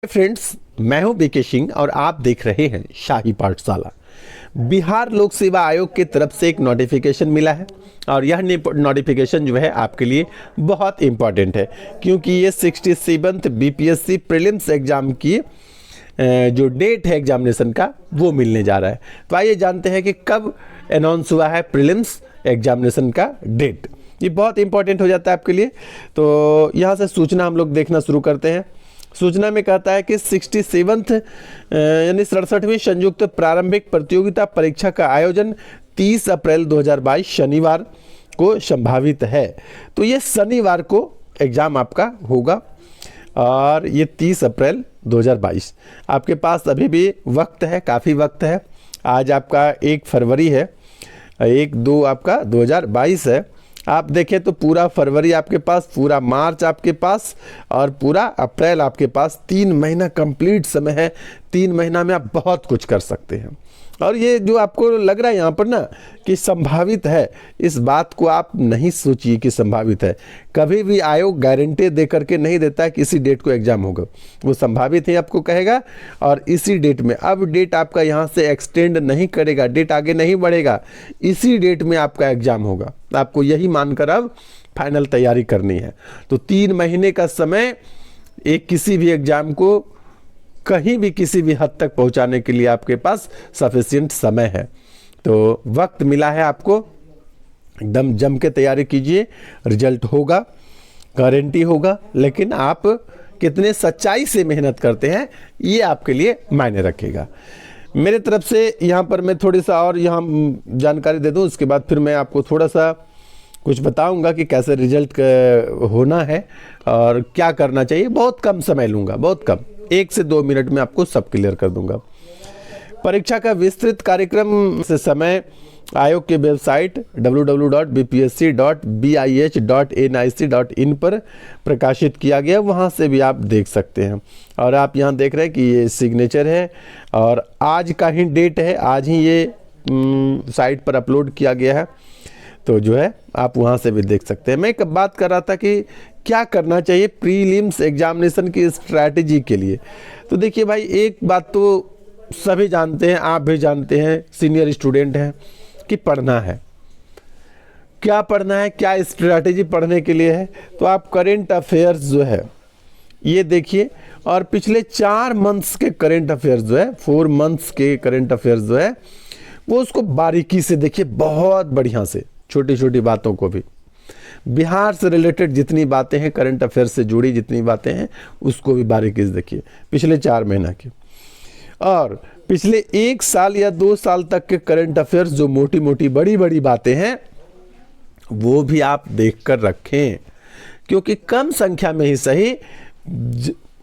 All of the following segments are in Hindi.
फ्रेंड्स, मैं हूं बीके सिंह और आप देख रहे हैं शाही पाठशाला। बिहार लोक सेवा आयोग की तरफ से एक नोटिफिकेशन मिला है और यह नोटिफिकेशन जो है आपके लिए बहुत इम्पॉर्टेंट है, क्योंकि ये 67th बीपीएससी प्रीलिम्स एग्जाम की जो डेट है एग्जामिनेशन का वो मिलने जा रहा है। तो आइए जानते हैं कि कब अनाउंस हुआ है प्रीलिम्स एग्जामिनेशन का डेट। ये बहुत इंपॉर्टेंट हो जाता है आपके लिए। तो यहाँ से सूचना हम लोग देखना शुरू करते हैं। सूचना में कहता है कि 67th यानी 67वीं संयुक्त प्रारंभिक प्रतियोगिता परीक्षा का आयोजन 30 अप्रैल 2022 शनिवार को संभावित है। तो ये शनिवार को एग्ज़ाम आपका होगा और ये 30 अप्रैल 2022। आपके पास अभी भी वक्त है, काफ़ी वक्त है। आज आपका 1 फरवरी है, 1-2 आपका 2022 है। आप देखें तो पूरा फरवरी आपके पास, पूरा मार्च आपके पास और पूरा अप्रैल आपके पास। 3 महीना कंप्लीट समय है। 3 महीना में आप बहुत कुछ कर सकते हैं। और ये जो आपको लग रहा है यहाँ पर ना कि संभावित है, इस बात को आप नहीं सोचिए कि संभावित है। कभी भी आयोग गारंटी दे करके नहीं देता है कि इसी डेट को एग्जाम होगा। वो संभावित ही आपको कहेगा और इसी डेट में। अब डेट आपका यहाँ से एक्सटेंड नहीं करेगा, डेट आगे नहीं बढ़ेगा, इसी डेट में आपका एग्जाम होगा। आपको यही मानकर अब फाइनल तैयारी करनी है। तो 3 महीने का समय एक किसी भी एग्जाम को कहीं भी किसी भी हद तक पहुंचाने के लिए आपके पास सफिशिएंट समय है। तो वक्त मिला है आपको, एकदम जम के तैयारी कीजिए। रिजल्ट होगा, गारंटी होगा, लेकिन आप कितने सच्चाई से मेहनत करते हैं ये आपके लिए मायने रखेगा। मेरे तरफ से यहाँ पर मैं थोड़ी सा और यहाँ जानकारी दे दूँ, उसके बाद फिर मैं आपको थोड़ा सा कुछ बताऊंगा कि कैसे रिजल्ट होना है और क्या करना चाहिए। बहुत कम समय लूँगा, बहुत कम, 1 से 2 मिनट में आपको सब क्लियर कर दूंगा। परीक्षा का विस्तृत कार्यक्रम से समय आयोग के वेबसाइट www.bpsc.bih.nic.in पर प्रकाशित किया गया, वहां से भी आप देख सकते हैं। और आप यहां देख रहे हैं कि ये सिग्नेचर है और आज का ही डेट है, आज ही ये साइट पर अपलोड किया गया है। तो जो है आप वहाँ से भी देख सकते हैं। मैं एक बात कर रहा था कि क्या करना चाहिए प्रीलिम्स एग्जामिनेशन की स्ट्रैटेजी के लिए। तो देखिए भाई, एक बात तो सभी जानते हैं, आप भी जानते हैं, सीनियर स्टूडेंट हैं, कि पढ़ना है। क्या पढ़ना है, क्या स्ट्रैटेजी पढ़ने के लिए है। तो आप करेंट अफेयर्स जो है ये देखिए, और पिछले 4 मंथ्स के करेंट अफेयर्स जो है, 4 मंथ्स के करेंट अफेयर्स जो है वो उसको बारीकी से देखिए, बहुत बढ़िया से, छोटी छोटी बातों को भी, बिहार से रिलेटेड जितनी बातें हैं, करंट अफेयर से जुड़ी जितनी बातें हैं, उसको भी बारीकी से देखिए, पिछले 4 महीना की। और पिछले 1 साल या 2 साल तक के करंट अफेयर्स, जो मोटी मोटी बड़ी बड़ी बातें हैं, वो भी आप देख कर रखें, क्योंकि कम संख्या में ही सही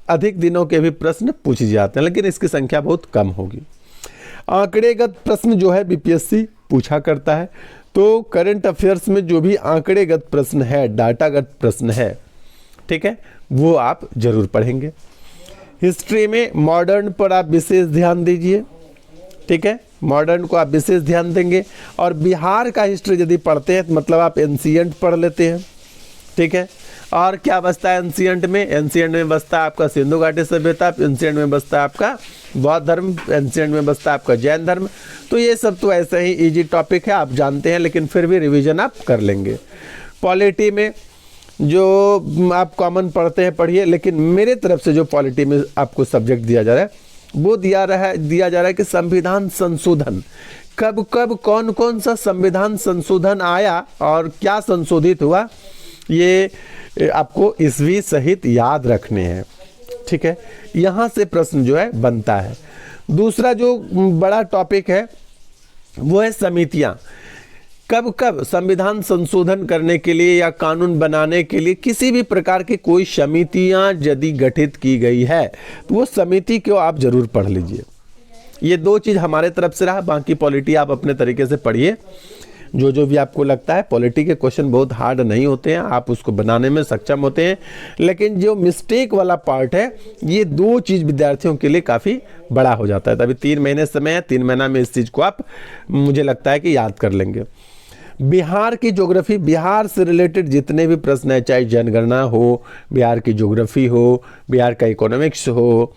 अधिक दिनों के भी प्रश्न पूछे जाते हैं, लेकिन इसकी संख्या बहुत कम होगी। आंकड़ेगत प्रश्न जो है बीपीएससी पूछा करता है। तो करंट अफेयर्स में जो भी आंकड़ेगत प्रश्न है, डाटागत प्रश्न है, ठीक है, वो आप जरूर पढ़ेंगे। हिस्ट्री में मॉडर्न पर आप विशेष ध्यान दीजिए, ठीक है, मॉडर्न को आप विशेष ध्यान देंगे। और बिहार का हिस्ट्री यदि पढ़ते हैं तो मतलब आप एंशिएंट पढ़ लेते हैं, ठीक है। और क्या बचता है एंशिएंट में? एंशिएंट में बचता है आपका सिंधु घाटी सभ्यता, एंशिएंट में बचता है आपका बौद्ध धर्म, एंशिएंट में बचता है आपका जैन धर्म। तो ये सब तो ऐसे ही इजी टॉपिक है, आप जानते हैं, लेकिन फिर भी रिवीजन आप कर लेंगे। पॉलिटी में जो आप कॉमन पढ़ते हैं पढ़िए, लेकिन मेरे तरफ से जो पॉलिटी में आपको सब्जेक्ट दिया जा रहा है वो दिया जा रहा है कि संविधान संशोधन, कब कब कौन कौन सा संविधान संशोधन आया और क्या संशोधित हुआ, ये आपको ईस्वी सहित याद रखने हैं, ठीक है। यहाँ से प्रश्न जो है बनता है। दूसरा जो बड़ा टॉपिक है वो है समितियाँ। कब कब संविधान संशोधन करने के लिए या कानून बनाने के लिए किसी भी प्रकार की कोई समितियाँ यदि गठित की गई है तो वो समिति को आप जरूर पढ़ लीजिए। ये 2 चीज़ हमारे तरफ से रहा, बाकी पॉलिटी आप अपने तरीके से पढ़िए। जो भी आपको लगता है, पॉलिटी के क्वेश्चन बहुत हार्ड नहीं होते हैं, आप उसको बनाने में सक्षम होते हैं, लेकिन जो मिस्टेक वाला पार्ट है, ये 2 चीज़ विद्यार्थियों के लिए काफ़ी बड़ा हो जाता है। तभी 3 महीने समय है, 3 महीना में इस चीज़ को आप, मुझे लगता है कि याद कर लेंगे। बिहार की ज्योग्राफी, बिहार से रिलेटेड जितने भी प्रश्न है, चाहे जनगणना हो, बिहार की ज्योग्राफी हो, बिहार का इकोनॉमिक्स हो,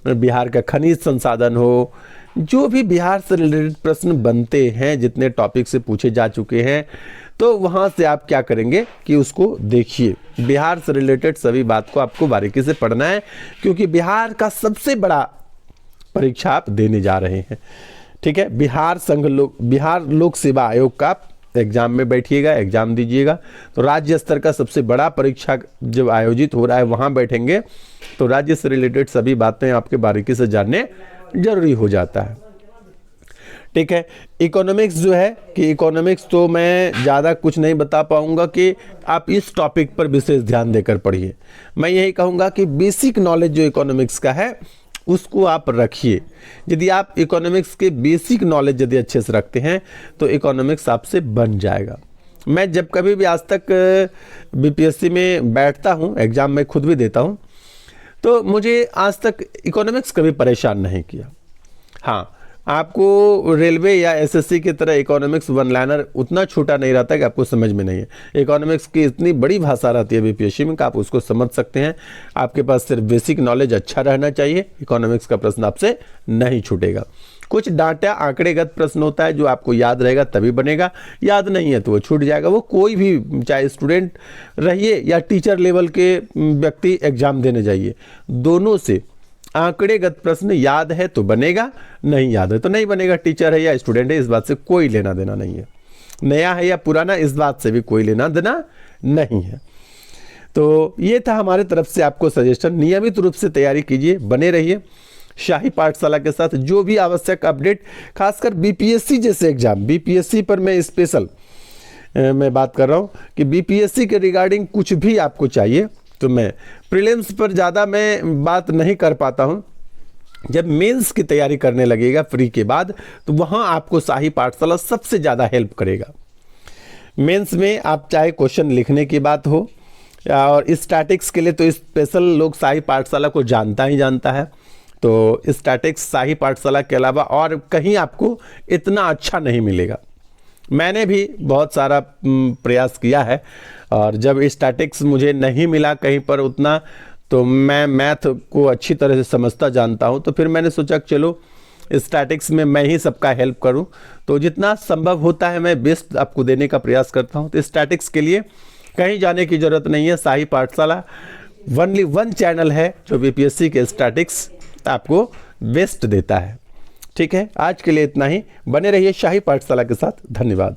बिहार का खनिज संसाधन हो, जो भी बिहार से रिलेटेड प्रश्न बनते हैं, जितने टॉपिक से पूछे जा चुके हैं, तो वहाँ से आप क्या करेंगे कि उसको देखिए। बिहार से रिलेटेड सभी बात को आपको बारीकी से पढ़ना है, क्योंकि बिहार का सबसे बड़ा परीक्षा आप देने जा रहे हैं। ठीक है, बिहार लोक सेवा आयोग का एग्जाम में बैठिएगा, एग्जाम दीजिएगा, तो राज्य स्तर का सबसे बड़ा परीक्षा जब आयोजित हो रहा है वहाँ बैठेंगे, तो राज्य से रिलेटेड सभी बातें आपके बारीकी से जानने जरूरी हो जाता है। ठीक है, इकोनॉमिक्स जो है कि इकोनॉमिक्स तो मैं ज़्यादा कुछ नहीं बता पाऊंगा कि आप इस टॉपिक पर विशेष ध्यान देकर पढ़िए। मैं यही कहूँगा कि बेसिक नॉलेज जो इकोनॉमिक्स का है उसको आप रखिए। यदि आप इकोनॉमिक्स के बेसिक नॉलेज यदि अच्छे से रखते हैं तो इकोनॉमिक्स आपसे बन जाएगा। मैं जब कभी भी आज तक बीपीएससी में बैठता हूँ, एग्ज़ाम में खुद भी देता हूँ, तो मुझे आज तक इकोनॉमिक्स कभी परेशान नहीं किया। हाँ, आपको रेलवे या एसएससी की तरह इकोनॉमिक्स वन लाइनर उतना छोटा नहीं रहता कि आपको समझ में नहीं है। इकोनॉमिक्स की इतनी बड़ी भाषा रहती है बीपीएससी में कि आप उसको समझ सकते हैं। आपके पास सिर्फ बेसिक नॉलेज अच्छा रहना चाहिए, इकोनॉमिक्स का प्रश्न आपसे नहीं छूटेगा। कुछ डाटा आंकड़ेगत प्रश्न होता है जो आपको याद रहेगा तभी बनेगा, याद नहीं है तो वो छूट जाएगा। वो कोई भी, चाहे स्टूडेंट रहिए या टीचर लेवल के व्यक्ति एग्जाम देने जाइए, दोनों से आंकड़ेगत प्रश्न याद है तो बनेगा, नहीं याद है तो नहीं बनेगा। टीचर है या स्टूडेंट है, इस बात से कोई लेना देना नहीं है। नया है या पुराना, इस बात से भी कोई लेना देना नहीं है। तो ये था हमारे तरफ से आपको सजेशन। नियमित रूप से तैयारी कीजिए, बने रहिए शाही पाठशाला के साथ। जो भी आवश्यक अपडेट, खासकर बीपीएससी जैसे एग्जाम, बीपीएससी पर मैं स्पेशल मैं बात कर रहा हूँ कि बीपीएससी के रिगार्डिंग कुछ भी आपको चाहिए तो मैं प्रीलिम्स पर ज़्यादा मैं बात नहीं कर पाता हूँ। जब मेंस की तैयारी करने लगेगा फ्री के बाद, तो वहाँ आपको शाही पाठशाला सबसे ज़्यादा हेल्प करेगा। मेंस में आप चाहे क्वेश्चन लिखने की बात हो और स्टैटिक्स के लिए तो स्पेशल लोग शाही पाठशाला को जानता ही जानता है। तो स्टैटिक्स शाही पाठशाला के अलावा और कहीं आपको इतना अच्छा नहीं मिलेगा। मैंने भी बहुत सारा प्रयास किया है और जब स्टैटिक्स मुझे नहीं मिला कहीं पर उतना, तो मैं मैथ को अच्छी तरह से समझता जानता हूं, तो फिर मैंने सोचा चलो स्टैटिक्स में मैं ही सबका हेल्प करूं। तो जितना संभव होता है मैं बेस्ट आपको देने का प्रयास करता हूं। तो स्टैटिक्स के लिए कहीं जाने की ज़रूरत नहीं है, शाही पाठशाला ओनली वन चैनल है जो बीपीएससी के स्टैटिक्स आपको बेस्ट देता है। ठीक है, आज के लिए इतना ही। बने रहिए शाही पाठशाला के साथ। धन्यवाद।